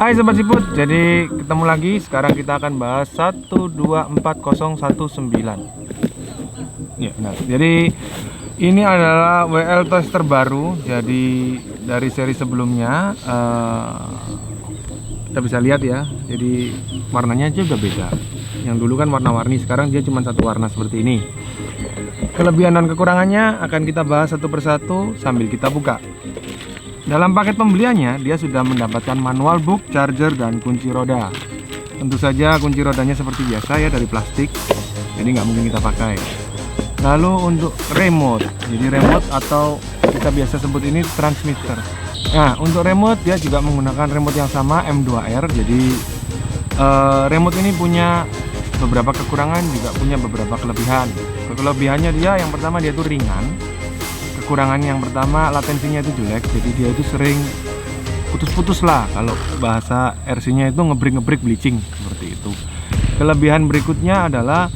Hai Sobat Siput, jadi ketemu lagi. Sekarang kita akan bahas 124019. Ya benar. Jadi ini adalah WL Toys terbaru. Jadi dari seri sebelumnya kita bisa lihat ya. Jadi warnanya aja udah beda. Yang dulu kan warna-warni, sekarang dia cuma satu warna seperti ini. Kelebihan dan kekurangannya akan kita bahas satu persatu sambil kita buka. Dalam paket pembeliannya, dia sudah mendapatkan manual book, charger, dan kunci roda. Tentu saja kunci rodanya seperti biasa ya, dari plastik, jadi nggak mungkin kita pakai. Lalu untuk remote, jadi remote atau kita biasa sebut ini transmitter. Nah, untuk remote dia juga menggunakan remote yang sama M2R. Jadi remote ini punya beberapa kekurangan, juga punya beberapa kelebihan. Kelebihannya dia yang pertama, dia itu ringan. Kekurangan yang pertama, latensinya itu jelek, jadi dia itu sering putus-putus lah. Kalau bahasa RC-nya itu ngebreak bleaching seperti itu. Kelebihan berikutnya adalah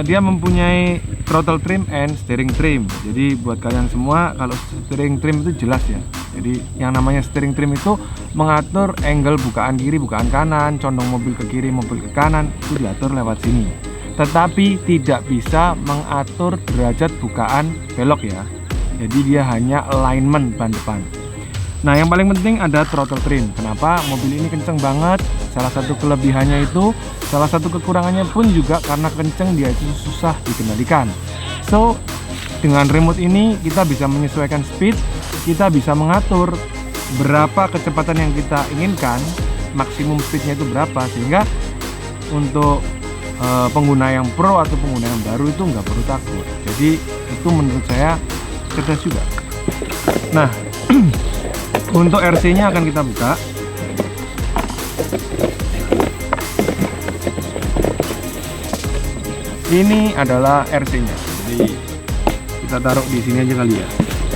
dia mempunyai throttle trim and steering trim. Jadi buat kalian semua, kalau steering trim itu jelas ya. Jadi yang namanya steering trim itu mengatur angle bukaan kiri, bukaan kanan, condong mobil ke kiri, mobil ke kanan, itu diatur lewat sini. Tetapi tidak bisa mengatur derajat bukaan belok ya. Jadi dia hanya alignment ban depan. Nah, yang paling penting ada throttle trim. Kenapa? Mobil ini kenceng banget. Salah satu kelebihannya itu, salah satu kekurangannya pun juga karena kenceng, dia itu susah dikendalikan. So, dengan remote ini kita bisa menyesuaikan speed, kita bisa mengatur berapa kecepatan yang kita inginkan, maksimum speednya itu berapa, sehingga untuk pengguna yang pro atau pengguna yang baru itu nggak perlu takut. Jadi itu menurut saya cerdas juga. Nah, untuk RC-nya akan kita buka. Ini adalah RC-nya. Jadi kita taruh di sini aja kali ya.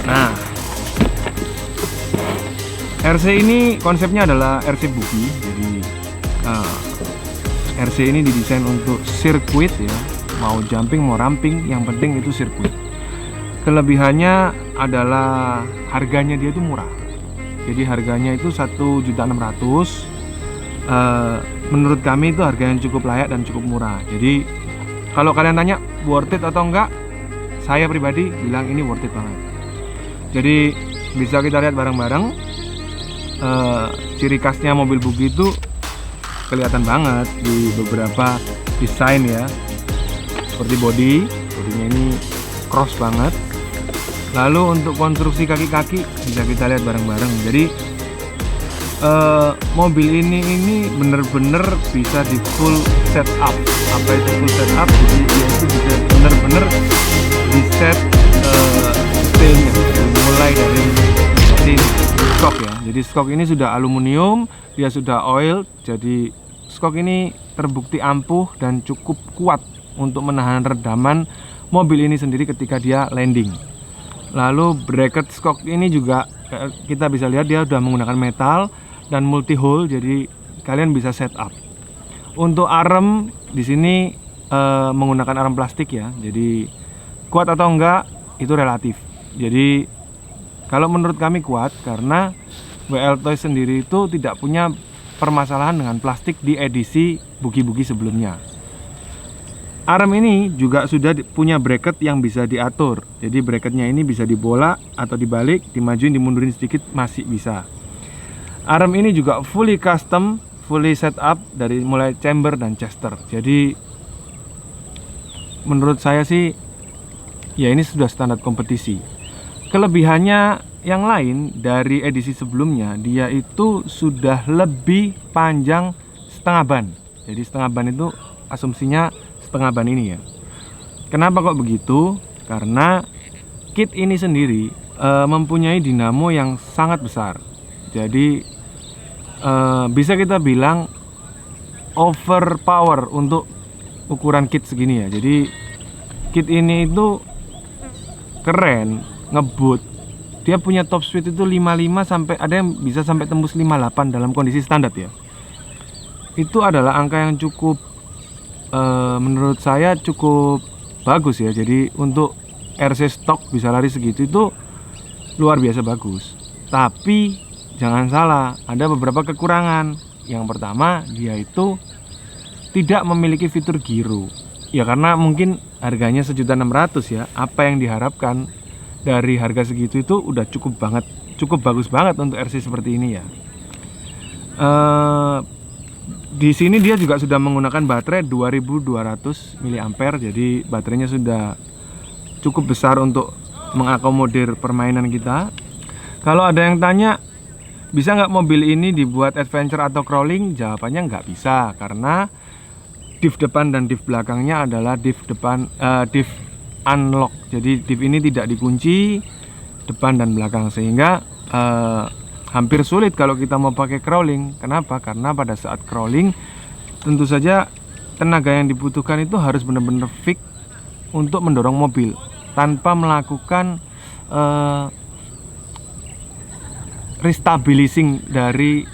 Nah, RC ini konsepnya adalah RC buggy. Jadi RC ini didesain untuk sirkuit ya. Mau jumping, mau ramping, yang penting itu sirkuit. Kelebihannya adalah harganya dia itu murah. Jadi harganya itu 1.600.000. Menurut kami itu harga yang cukup layak dan cukup murah. Jadi kalau kalian tanya worth it atau enggak, saya pribadi bilang ini worth it banget. Jadi bisa kita lihat bareng-bareng. Ciri khasnya mobil buggy itu kelihatan banget di beberapa desain ya. Seperti bodinya ini cross banget. Lalu untuk konstruksi kaki-kaki bisa kita lihat bareng-bareng. Jadi mobil ini bener-bener bisa di full setup. Apa itu full setup? Jadi dia itu bisa bener-bener di set detailnya, mulai dari mesin skok ya. Jadi skok ini sudah aluminium, dia sudah oil. Jadi skok ini terbukti ampuh dan cukup kuat untuk menahan redaman mobil ini sendiri ketika dia landing. Lalu bracket skok ini juga kita bisa lihat dia sudah menggunakan metal dan multi hole, jadi kalian bisa setup. Untuk arm di sini menggunakan arm plastik ya. Jadi kuat atau enggak itu relatif. Jadi kalau menurut kami kuat karena WL Toys sendiri itu tidak punya permasalahan dengan plastik di edisi buggy-buggy sebelumnya. Arm ini juga sudah punya bracket yang bisa diatur. Jadi bracketnya ini bisa dibolak atau dibalik, dimajuin, dimundurin sedikit masih bisa. Arm ini juga fully custom, fully setup dari mulai chamber dan chester. Jadi menurut saya sih ya ini sudah standar kompetisi. Kelebihannya yang lain dari edisi sebelumnya, dia itu sudah lebih panjang setengah ban. Jadi setengah ban itu asumsinya setengah ban ini ya. Kenapa kok begitu? Karena kit ini sendiri mempunyai dinamo yang sangat besar. Jadi bisa kita bilang overpower untuk ukuran kit segini ya. Jadi kit ini itu keren, ngebut. Dia punya top speed itu 55 sampai ada yang bisa sampai tembus 58 dalam kondisi standar ya. Itu adalah angka yang cukup menurut saya cukup bagus ya. Jadi untuk RC stock bisa lari segitu itu luar biasa bagus. Tapi jangan salah, ada beberapa kekurangan. Yang pertama, dia itu tidak memiliki fitur giro. Ya karena mungkin harganya 1.600.000 ya. Apa yang diharapkan dari harga segitu itu udah cukup banget, cukup bagus banget untuk RC seperti ini ya. Di sini dia juga sudah menggunakan baterai 2200 mAh, jadi baterainya sudah cukup besar untuk mengakomodir permainan kita. Kalau ada yang tanya, bisa nggak mobil ini dibuat adventure atau crawling? Jawabannya nggak bisa, karena diff depan dan diff belakangnya adalah diff depan, diff unlock. Jadi diff ini tidak dikunci depan dan belakang, sehingga hampir sulit kalau kita mau pakai crawling. Kenapa? Karena pada saat crawling tentu saja tenaga yang dibutuhkan itu harus benar-benar fix untuk mendorong mobil tanpa melakukan restabilizing dari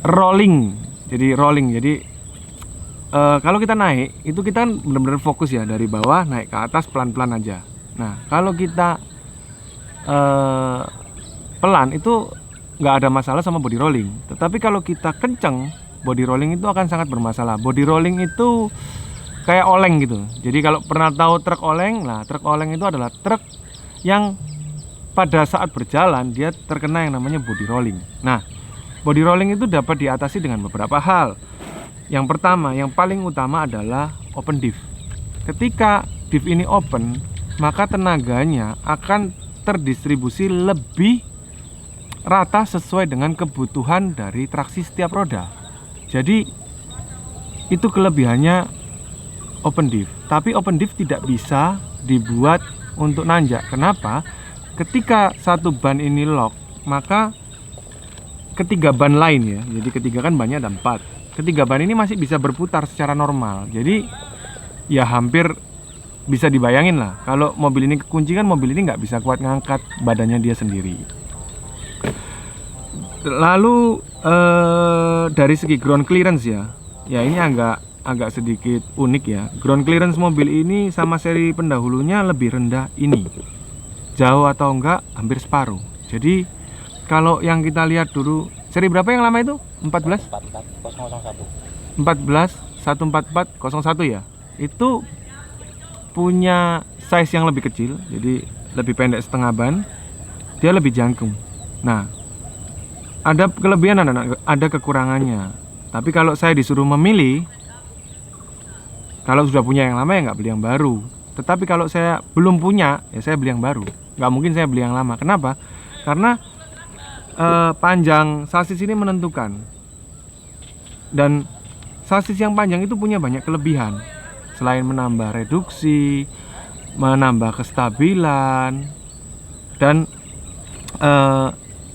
rolling. Jadi kalau kita naik itu kita kan benar-benar fokus ya, dari bawah naik ke atas pelan-pelan aja. Nah kalau kita pelan itu nggak ada masalah sama body rolling. Tetapi kalau kita kenceng, body rolling itu akan sangat bermasalah. Body rolling itu kayak oleng gitu. Jadi kalau pernah tahu truk oleng, nah truk oleng itu adalah truk yang pada saat berjalan dia terkena yang namanya body rolling. Nah body rolling itu dapat diatasi dengan beberapa hal. Yang pertama, yang paling utama adalah open diff. Ketika diff ini open, maka tenaganya akan terdistribusi lebih rata sesuai dengan kebutuhan dari traksi setiap roda. Jadi itu kelebihannya open diff. Tapi open diff tidak bisa dibuat untuk nanjak. Kenapa? Ketika satu ban ini lock, maka ketiga ban lain ya, jadi ketiga kan bannya ada 4, ketiga ban ini masih bisa berputar secara normal. Jadi ya hampir bisa dibayangin lah, kalau mobil ini kekunci kan mobil ini nggak bisa kuat ngangkat badannya dia sendiri. Lalu dari segi ground clearance ya ini agak sedikit unik ya. Ground clearance mobil ini sama seri pendahulunya lebih rendah ini, jauh atau enggak hampir separuh. Jadi kalau yang kita lihat dulu, seri berapa yang lama itu? 1414401 ya. Itu punya size yang lebih kecil, jadi lebih pendek setengah ban, dia lebih jangkung. Nah, ada kelebihan, ada kekurangannya. Tapi kalau saya disuruh memilih, kalau sudah punya yang lama ya nggak beli yang baru. Tetapi kalau saya belum punya, ya saya beli yang baru. Nggak mungkin saya beli yang lama. Kenapa? Karena panjang sasis ini menentukan, dan sasis yang panjang itu punya banyak kelebihan. Selain menambah reduksi, menambah kestabilan, dan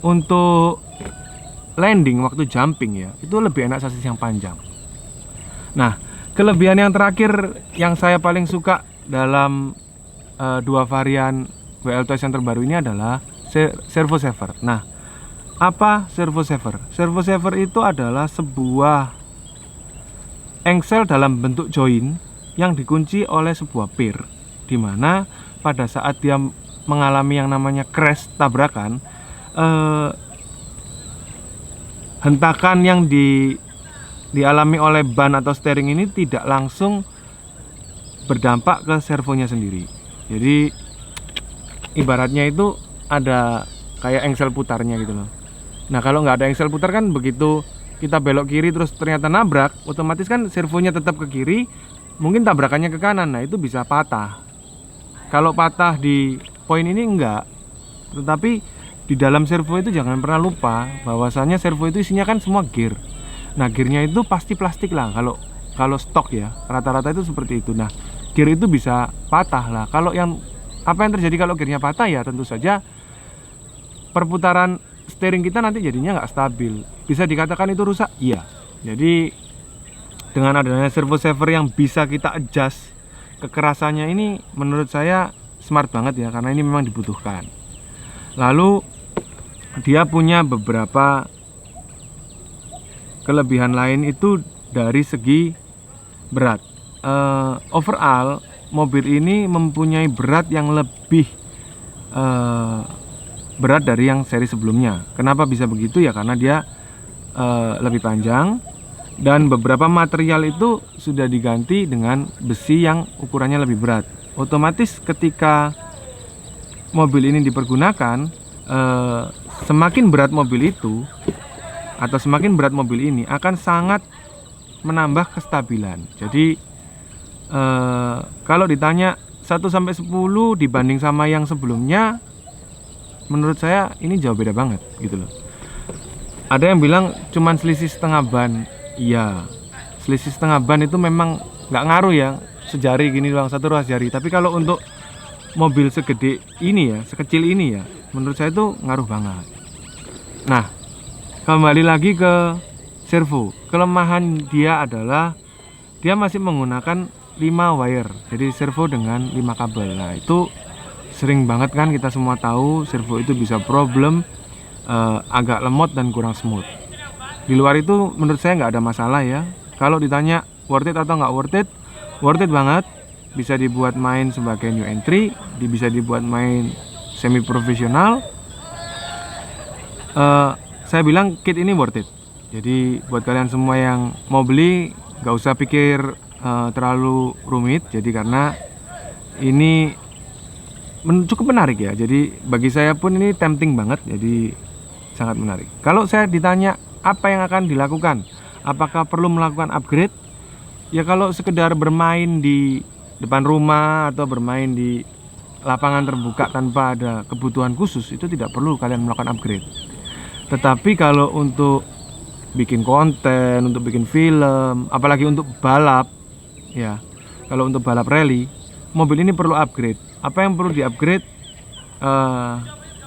untuk landing waktu jumping ya, itu lebih enak sasis yang panjang. Nah, kelebihan yang terakhir yang saya paling suka dalam dua varian WL Toys yang terbaru ini adalah servo saver. Nah, apa servo saver? Servo saver itu adalah sebuah engsel dalam bentuk join yang dikunci oleh sebuah pir, dimana pada saat dia mengalami yang namanya crash, tabrakan, hentakan yang dialami oleh ban atau steering ini tidak langsung berdampak ke servonya sendiri. Jadi ibaratnya itu ada kayak engsel putarnya gitu loh. Nah kalau nggak ada engsel putar kan, begitu kita belok kiri terus ternyata nabrak, otomatis kan servonya tetap ke kiri, mungkin tabrakannya ke kanan. Nah itu bisa patah. Kalau patah di poin ini enggak, tetapi di dalam servo itu jangan pernah lupa bahwasannya servo itu isinya kan semua gear. Nah gearnya itu pasti plastik lah, kalau stok ya, rata-rata itu seperti itu. Nah gear itu bisa patah lah. Kalau apa yang terjadi kalau gearnya patah ya, tentu saja perputaran steering kita nanti jadinya nggak stabil. Bisa dikatakan itu rusak? Iya. Jadi dengan adanya servo saver yang bisa kita adjust kekerasannya ini, menurut saya smart banget ya, karena ini memang dibutuhkan. Lalu dia punya beberapa kelebihan lain itu dari segi berat. Overall mobil ini mempunyai berat yang lebih berat dari yang seri sebelumnya. Kenapa bisa begitu ya? Karena dia lebih panjang dan beberapa material itu sudah diganti dengan besi yang ukurannya lebih berat. Otomatis ketika mobil ini dipergunakan, semakin berat mobil itu atau semakin berat mobil ini akan sangat menambah kestabilan. Jadi kalau ditanya 1-10 dibanding sama yang sebelumnya, menurut saya ini jauh beda banget gitu loh. Ada yang bilang cuman selisih setengah ban. Iya, selisih setengah ban itu memang nggak ngaruh ya, sejari gini doang, satu ruas jari. Tapi kalau untuk mobil segede ini ya, sekecil ini ya, menurut saya itu ngaruh banget. Nah, kembali lagi ke servo. Kelemahan dia adalah dia masih menggunakan 5 wire, jadi servo dengan 5 kabel. Nah, itu sering banget kan kita semua tahu servo itu bisa problem, agak lemot dan kurang smooth. Di luar itu menurut saya nggak ada masalah ya. Kalau ditanya worth it atau nggak worth it banget. Bisa dibuat main sebagai new entry, bisa dibuat main semi profesional. Saya bilang kit ini worth it. Jadi buat kalian semua yang mau beli, nggak usah pikir terlalu rumit. Jadi karena ini cukup menarik ya. Jadi bagi saya pun ini tempting banget. Jadi sangat menarik. Kalau saya ditanya apa yang akan dilakukan, apakah perlu melakukan upgrade? Ya kalau sekedar bermain di depan rumah atau bermain di lapangan terbuka tanpa ada kebutuhan khusus, itu tidak perlu kalian melakukan upgrade. Tetapi kalau untuk bikin konten, untuk bikin film, apalagi untuk balap ya, kalau untuk balap rally, mobil ini perlu upgrade. Apa yang perlu di-upgrade?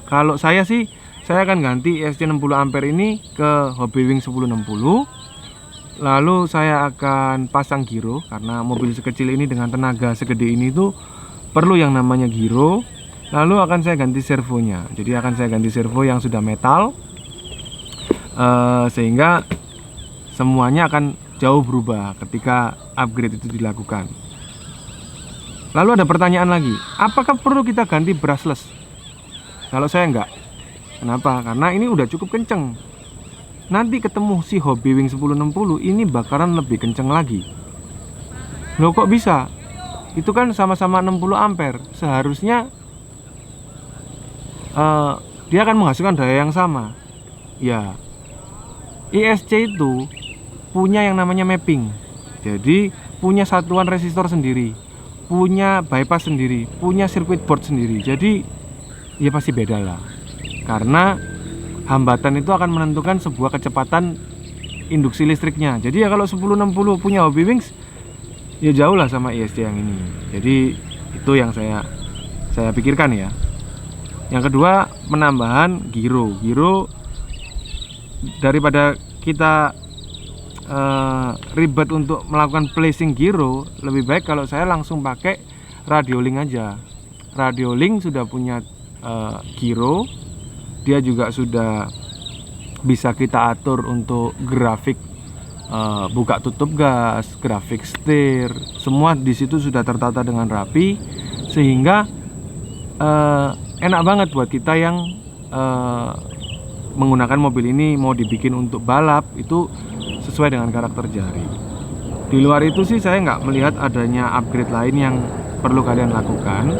Kalau saya sih, saya akan ganti ESC 60 ampere ini ke Hobbywing 1060. Lalu saya akan pasang giro, karena mobil sekecil ini dengan tenaga segede ini tuh perlu yang namanya giro. Lalu akan saya ganti servonya. Jadi akan saya ganti servo yang sudah metal, sehingga semuanya akan jauh berubah ketika upgrade itu dilakukan. Lalu ada pertanyaan lagi, apakah perlu kita ganti brushless? Kalau saya enggak. Kenapa? Karena ini udah cukup kenceng. Nanti ketemu si Hobbywing 1060 ini bakaran lebih kenceng lagi. Loh kok bisa? Itu kan sama-sama 60 ampere. Seharusnya dia akan menghasilkan daya yang sama. Ya, ISC itu punya yang namanya mapping. Jadi punya satuan resistor sendiri, punya bypass sendiri, punya circuit board sendiri. Jadi ya pasti beda lah. Karena hambatan itu akan menentukan sebuah kecepatan induksi listriknya. Jadi ya kalau 1060 punya Hobbywings, ya jauh lah sama ISC yang ini. Jadi itu yang saya pikirkan ya. Yang kedua, penambahan giro. Giro, daripada kita ribet untuk melakukan placing giro, lebih baik kalau saya langsung pakai Radiolink aja. Radiolink sudah punya giro. Dia juga sudah bisa kita atur untuk grafik buka tutup gas, grafik setir, semua di situ sudah tertata dengan rapi, sehingga enak banget buat kita yang menggunakan mobil ini mau dibikin untuk balap, itu sesuai dengan karakter jari. Di luar itu sih saya nggak melihat adanya upgrade lain yang perlu kalian lakukan,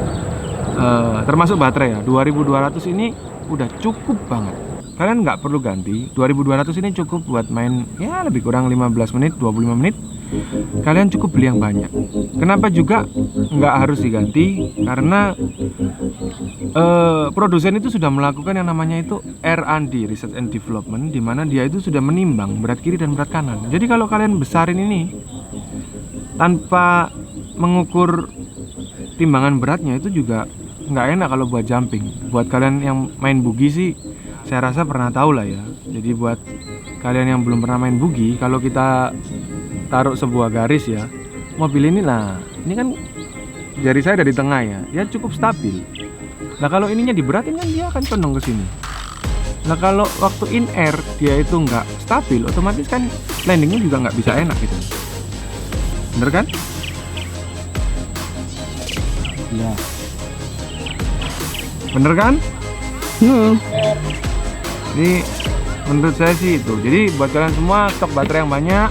termasuk baterai ya. 2200 ini udah cukup banget, kalian nggak perlu ganti. 2200 ini cukup buat main ya lebih kurang 15 menit, 25 menit. Kalian cukup beli yang banyak. Kenapa juga nggak harus diganti? Karena produsen itu sudah melakukan yang namanya itu R&D, Research and Development, dimana dia itu sudah menimbang berat kiri dan berat kanan. Jadi kalau kalian besarin ini tanpa mengukur timbangan beratnya, itu juga nggak enak kalau buat jumping. Buat kalian yang main bugi sih, saya rasa pernah tahu lah ya. Jadi buat kalian yang belum pernah main bugi, kalau kita taruh sebuah garis ya, mobil ini lah, ini kan jari saya dari tengah ya, dia cukup stabil. Nah kalau ininya diberatin kan dia akan condong ke sini. Nah kalau waktu in air dia itu nggak stabil, otomatis kan landingnya juga nggak bisa enak gitu. Bener kan? Iya. Bener kan? Hmm. Ini menurut saya sih itu. Jadi buat kalian semua, stok baterai yang banyak,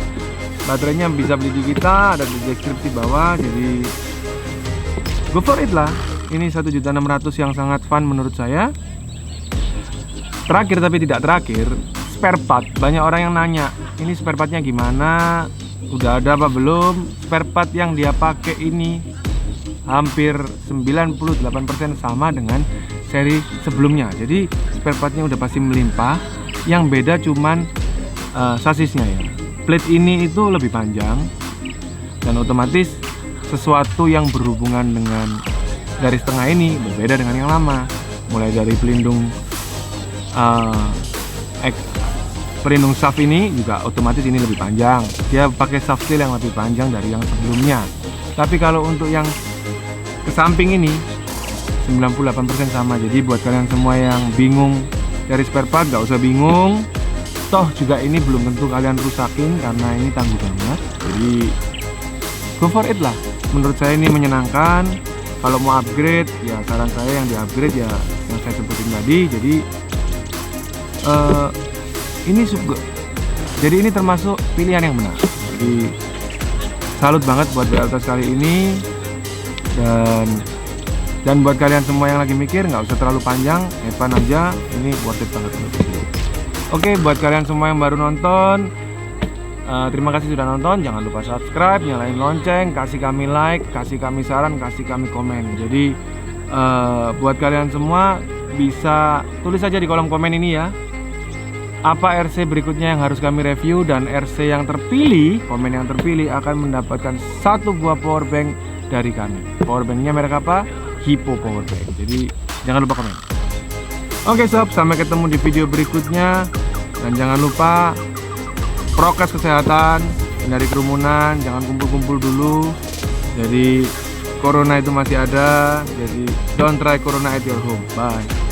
baterainya bisa beli di kita, ada di deskripsi bawah. Jadi go for it lah. Ini 1.600.000 yang sangat fun menurut saya. Terakhir tapi tidak terakhir, spare part. Banyak orang yang nanya, ini spare partnya gimana? Udah ada apa belum? Spare part yang dia pakai ini hampir 98% sama dengan seri sebelumnya. Jadi spare partnya udah pasti melimpah. Yang beda cuman sasisnya ya. Plate ini itu lebih panjang dan otomatis sesuatu yang berhubungan dengan garis tengah ini berbeda dengan yang lama. Mulai dari pelindung pelindung shaft ini juga otomatis ini lebih panjang. Dia pakai shaft steel yang lebih panjang dari yang sebelumnya. Tapi kalau untuk yang ke samping ini 98% sama. Jadi buat kalian semua yang bingung dari spare part, gak usah bingung. Toh juga ini belum tentu kalian rusakin karena ini tangguh banget. Jadi go for it lah. Menurut saya ini menyenangkan. Kalau mau upgrade ya saran saya yang di upgrade ya yang saya sebutin tadi. Jadi ini termasuk pilihan yang benar. Jadi salut banget buat BLTS kali ini. Dan buat kalian semua yang lagi mikir, nggak usah terlalu panjang, Evan aja, ini worth it banget untuk video. Oke, buat kalian semua yang baru nonton, terima kasih sudah nonton. Jangan lupa subscribe, nyalain lonceng, kasih kami like, kasih kami saran, kasih kami komen. Jadi buat kalian semua bisa tulis aja di kolom komen ini ya, apa RC berikutnya yang harus kami review, dan RC yang terpilih, komen yang terpilih akan mendapatkan 1 buah powerbank dari kami. Powerbanknya merek apa? Hippo Powerbank. Jadi jangan lupa komen. Oke sob, sampai ketemu di video berikutnya. Dan jangan lupa prokes kesehatan, hindari kerumunan, jangan kumpul-kumpul dulu. Jadi corona itu masih ada. Jadi don't try corona at your home. Bye.